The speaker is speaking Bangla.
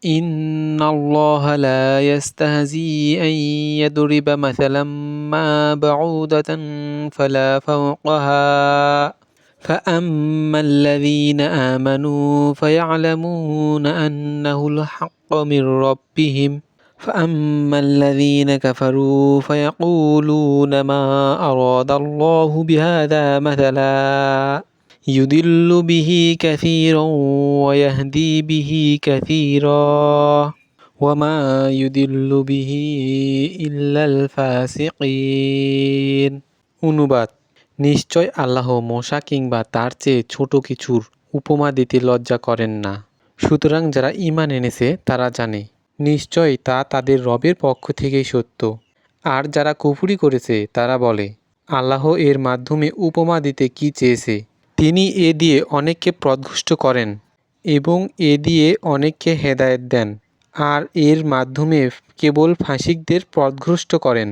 إن الله لا يستهزي أن يضرب مثلا ما بعوضة فلا فوقها فأما الذين آمنوا فيعلمون أنه الحق من ربهم فأما الذين كفروا فيقولون ما أراد الله بهذا مثلا يضل به كثيرا ويهدي به كثيرا وما يضل به إلا الفاسقين। অনুবাদ: নিশ্চয় আল্লাহ মশা কিংবা তার চেয়ে ছোট কিছুর উপমা দিতে লজ্জা করেন না। সুতরাং যারা ঈমান এনেছে তারা জানে নিশ্চয় তা তাদের রবের পক্ষ থেকেই সত্য। আর যারা কুফরি করেছে তারা বলে আল্লাহ এর মাধ্যমে উপমা দিতে কি চেয়েছে। তিনি এ দিয়ে অনেককে পথভ্রষ্ট করেন এবং এ দিয়ে অনেককে হেদায়েত দেন, আর এর মাধ্যমে কেবল ফাসিকদের পথভ্রষ্ট করেন।